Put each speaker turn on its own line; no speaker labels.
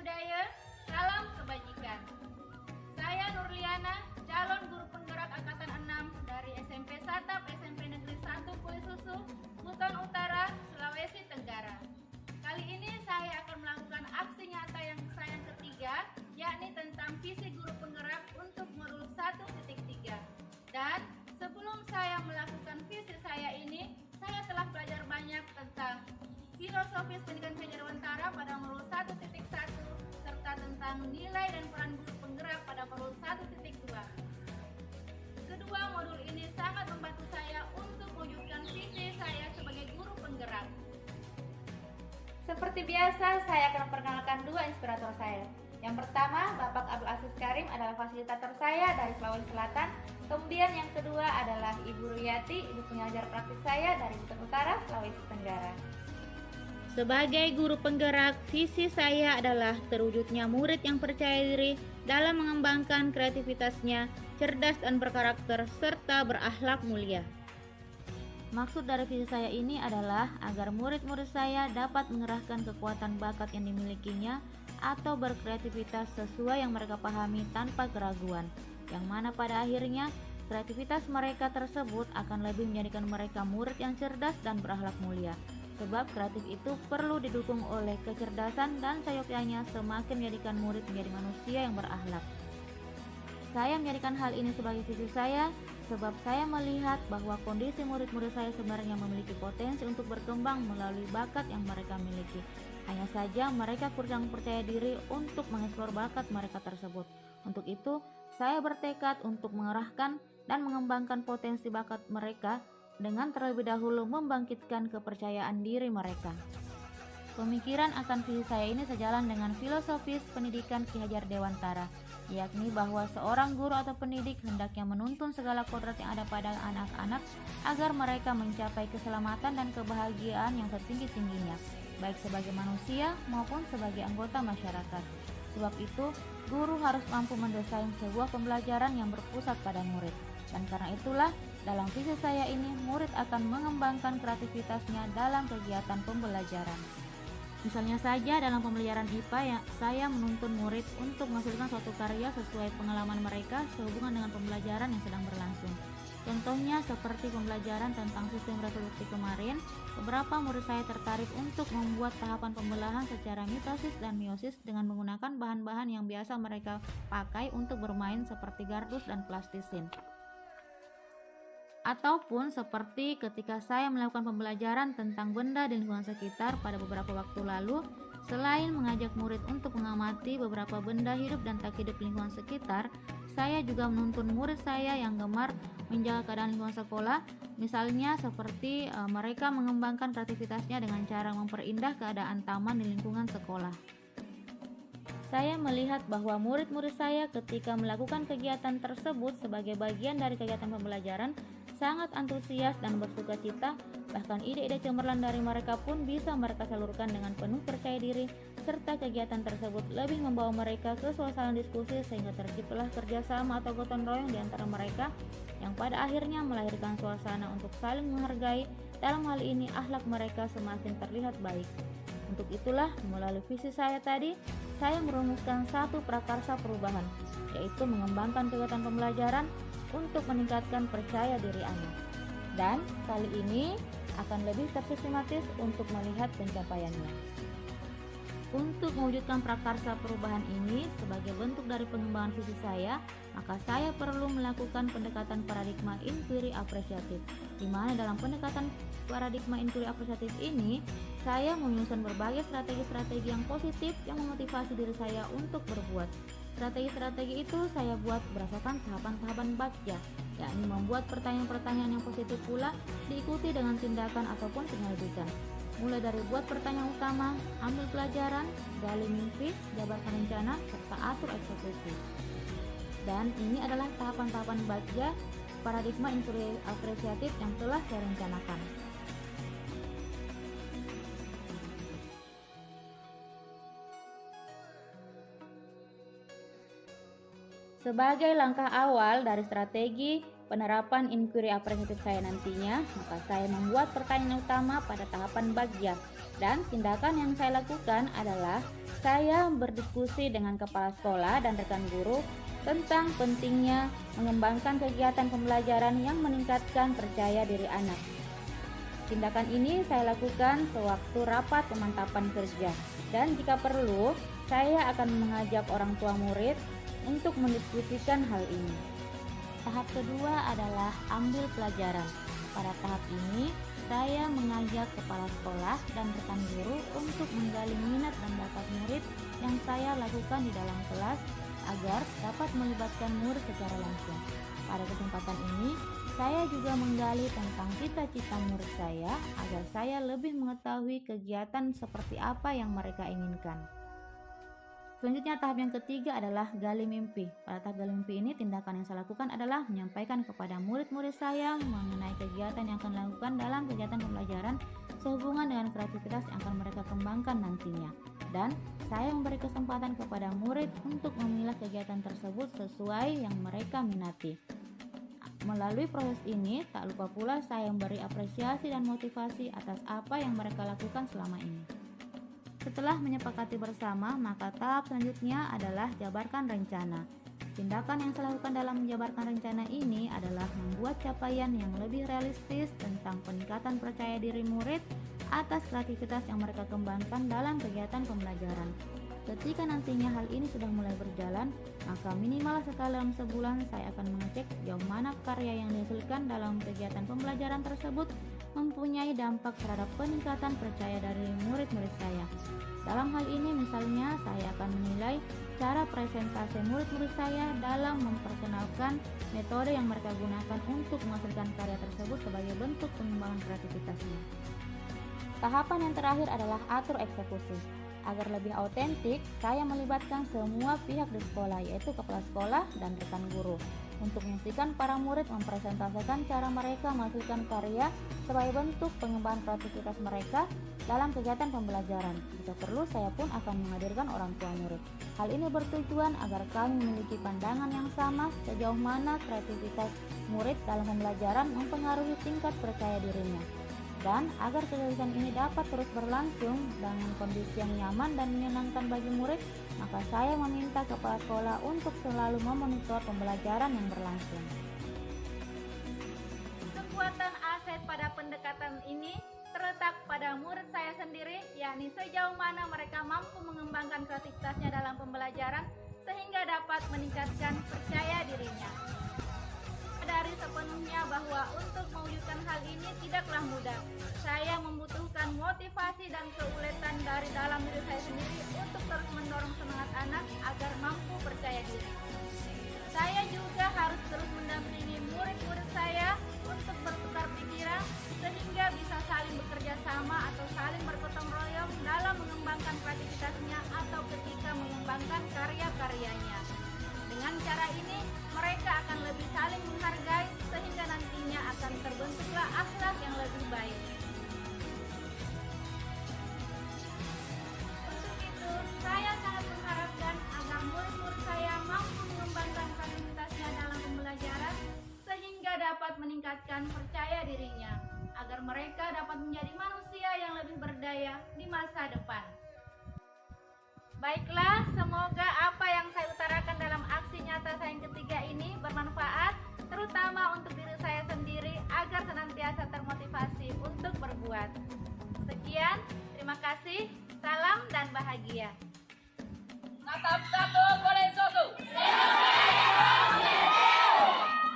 budaya, salam kebajikan. Saya Nurliana, calon guru penggerak angkatan 6 dari SMP Satap SMP Negeri 1 Kulisusu, Buton Utara, Sulawesi Tenggara. Kali ini saya akan melakukan aksi nyata yang saya ketiga, yakni tentang visi guru penggerak untuk modul 1.3. Dan sebelum saya melakukan visi saya ini, saya telah belajar banyak tentang filosofis pendidikan PJ Dewantara pada modul 1.1 serta tentang nilai dan peran guru penggerak pada modul 1.2. Kedua modul ini sangat membantu saya untuk mewujudkan visi saya sebagai guru penggerak. Seperti biasa, saya akan memperkenalkan dua inspirator saya. Yang pertama, Bapak Abdul Aziz Karim adalah fasilitator saya dari Sulawesi Selatan. Kemudian yang kedua adalah Ibu Ruyati, ibu pengajar praktik saya dari Buton Utara, Sulawesi Tenggara. Sebagai guru penggerak, visi saya adalah terwujudnya murid yang percaya diri dalam mengembangkan kreativitasnya, cerdas dan berkarakter, serta berakhlak mulia. Maksud dari visi saya ini adalah agar murid-murid saya dapat mengerahkan kekuatan bakat yang dimilikinya atau berkreativitas sesuai yang mereka pahami tanpa keraguan, yang mana pada akhirnya kreativitas mereka tersebut akan lebih menjadikan mereka murid yang cerdas dan berakhlak mulia. Sebab kreatif itu perlu didukung oleh kecerdasan dan seyogyanya semakin menjadikan murid menjadi manusia yang berakhlak. Saya menjadikan hal ini sebagai visi saya sebab saya melihat bahwa kondisi murid-murid saya sebenarnya memiliki potensi untuk berkembang melalui bakat yang mereka miliki. Hanya saja mereka kurang percaya diri untuk mengeksplor bakat mereka tersebut. Untuk itu, saya bertekad untuk mengerahkan dan mengembangkan potensi bakat mereka dengan terlebih dahulu membangkitkan kepercayaan diri mereka. Pemikiran akan visi saya ini sejalan dengan filosofis pendidikan Ki Hajar Dewantara, yakni bahwa seorang guru atau pendidik hendaknya menuntun segala kodrat yang ada pada anak-anak agar mereka mencapai keselamatan dan kebahagiaan yang setinggi-tingginya, baik sebagai manusia maupun sebagai anggota masyarakat. Sebab itu, guru harus mampu mendesain sebuah pembelajaran yang berpusat pada murid. Dan karena itulah, dalam visi saya ini, murid akan mengembangkan kreativitasnya dalam kegiatan pembelajaran. Misalnya saja dalam pembelajaran IPA, saya menuntun murid untuk menghasilkan suatu karya sesuai pengalaman mereka sehubungan dengan pembelajaran yang sedang berlangsung. Contohnya seperti pembelajaran tentang sistem reproduksi kemarin, beberapa murid saya tertarik untuk membuat tahapan pembelahan secara mitosis dan meiosis dengan menggunakan bahan-bahan yang biasa mereka pakai untuk bermain seperti gardus dan plastisin. Ataupun seperti ketika saya melakukan pembelajaran tentang benda di lingkungan sekitar pada beberapa waktu lalu, selain mengajak murid untuk mengamati beberapa benda hidup dan tak hidup lingkungan sekitar, saya juga menuntun murid saya yang gemar menjaga keadaan lingkungan sekolah, misalnya seperti mereka mengembangkan kreativitasnya dengan cara memperindah keadaan taman di lingkungan sekolah. Saya melihat bahwa murid-murid saya ketika melakukan kegiatan tersebut sebagai bagian dari kegiatan pembelajaran sangat antusias dan bersuka cita, bahkan ide-ide cemerlang dari mereka pun bisa mereka salurkan dengan penuh percaya diri, serta kegiatan tersebut lebih membawa mereka ke suasana diskusi sehingga terciptalah kerjasama atau gotong royong di antara mereka yang pada akhirnya melahirkan suasana untuk saling menghargai. Dalam hal ini akhlak mereka semakin terlihat baik. Untuk itulah melalui visi saya tadi, saya merumuskan satu prakarsa perubahan, yaitu mengembangkan kegiatan pembelajaran untuk meningkatkan percaya diri anak. Dan kali ini akan lebih tersistematis untuk melihat pencapaiannya. Untuk mewujudkan prakarsa perubahan ini sebagai bentuk dari pengembangan visi saya, maka saya perlu melakukan pendekatan paradigma inquiry apresiatif, di mana dalam pendekatan paradigma inquiry apresiatif ini, saya menyusun berbagai strategi-strategi yang positif yang memotivasi diri saya untuk berbuat. Strategi-strategi itu saya buat berdasarkan tahapan-tahapan bagja, yakni membuat pertanyaan-pertanyaan yang positif pula diikuti dengan tindakan ataupun penyelidikan. Mulai dari buat pertanyaan utama, ambil pelajaran, gali mimpi, jabarkan rencana, serta atur eksekusi. Dan ini adalah tahapan-tahapan bagja paradigma inquiry apresiatif yang telah saya rencanakan. Sebagai langkah awal dari strategi penerapan inquiry apresiatif saya nantinya, maka saya membuat pertanyaan utama pada tahapan bagja, dan tindakan yang saya lakukan adalah saya berdiskusi dengan kepala sekolah dan rekan guru tentang pentingnya mengembangkan kegiatan pembelajaran yang meningkatkan percaya diri anak. Tindakan ini saya lakukan sewaktu rapat pemantapan kerja, dan jika perlu, saya akan mengajak orang tua murid untuk mendiskusikan hal ini. Tahap kedua adalah ambil pelajaran. Pada tahap ini, saya mengajak kepala sekolah dan rekan guru untuk menggali minat dan bakat murid yang saya lakukan di dalam kelas agar dapat melibatkan murid secara langsung. Pada kesempatan ini, saya juga menggali tentang cita-cita murid saya agar saya lebih mengetahui kegiatan seperti apa yang mereka inginkan. Selanjutnya tahap yang ketiga adalah gali mimpi. Pada tahap gali mimpi ini, tindakan yang saya lakukan adalah menyampaikan kepada murid-murid saya mengenai kegiatan yang akan dilakukan dalam kegiatan pembelajaran sehubungan dengan kreativitas yang akan mereka kembangkan nantinya. Dan saya memberi kesempatan kepada murid untuk memilah kegiatan tersebut sesuai yang mereka minati. Melalui proses ini, tak lupa pula saya memberi apresiasi dan motivasi atas apa yang mereka lakukan selama ini. Setelah menyepakati bersama, maka tahap selanjutnya adalah jabarkan rencana. Tindakan yang saya lakukan dalam menjabarkan rencana ini adalah membuat capaian yang lebih realistis tentang peningkatan percaya diri murid atas kreativitas yang mereka kembangkan dalam kegiatan pembelajaran. Ketika nantinya hal ini sudah mulai berjalan, maka minimal sekali dalam sebulan saya akan mengecek sejauh mana karya yang dihasilkan dalam kegiatan pembelajaran tersebut mempunyai dampak terhadap peningkatan percaya dari murid-murid saya. Dalam hal ini misalnya saya akan menilai cara presentasi murid-murid saya dalam memperkenalkan metode yang mereka gunakan untuk menghasilkan karya tersebut sebagai bentuk pengembangan kreativitasnya. Tahapan yang terakhir adalah atur eksekusi. Agar lebih autentik, saya melibatkan semua pihak di sekolah, yaitu kepala sekolah dan rekan guru, untuk menyaksikan para murid mempresentasikan cara mereka menghasilkan karya sebagai bentuk pengembangan kreativitas mereka dalam kegiatan pembelajaran. Jika perlu, saya pun akan menghadirkan orang tua murid. Hal ini bertujuan agar kami memiliki pandangan yang sama sejauh mana kreativitas murid dalam pembelajaran mempengaruhi tingkat percaya dirinya. Dan agar kegiatan ini dapat terus berlangsung dengan kondisi yang nyaman dan menyenangkan bagi murid, maka saya meminta kepala sekolah untuk selalu memonitor pembelajaran yang berlangsung. Kekuatan aset pada pendekatan ini terletak pada murid saya sendiri, yakni sejauh mana mereka mampu mengembangkan kreativitasnya dalam pembelajaran sehingga dapat meningkatkan percaya dirinya. Dari sepenuhnya bahwa untuk mewujudkan hal ini tidaklah mudah. Saya membutuhkan motivasi dan keuletan dari dalam diri saya sendiri untuk terus mendorong semangat anak agar mampu percaya diri. Saya juga harus terus mendampingi murid-murid saya untuk bertukar pikiran sehingga bisa saling bekerja sama atau saling bergotong royong dalam mengembangkan kreativitasnya atau ketika mengembangkan karya-karyanya. Dengan cara ini, mereka akan lebih saling menghargai sehingga nantinya akan terbentuklah akhlak yang lebih baik. Untuk itu, saya sangat mengharapkan agar murid-murid saya mampu mengembangkan kreativitasnya dalam pembelajaran sehingga dapat meningkatkan percaya dirinya, agar mereka dapat menjadi manusia yang lebih berdaya di masa depan. Baiklah, semoga apa yang saya utarakan dalam aksi nyata saya yang ketiga ini bermanfaat, terutama untuk diri saya sendiri agar senantiasa termotivasi untuk berbuat. Sekian, terima kasih, salam dan bahagia.
Natap satu, boleh satu.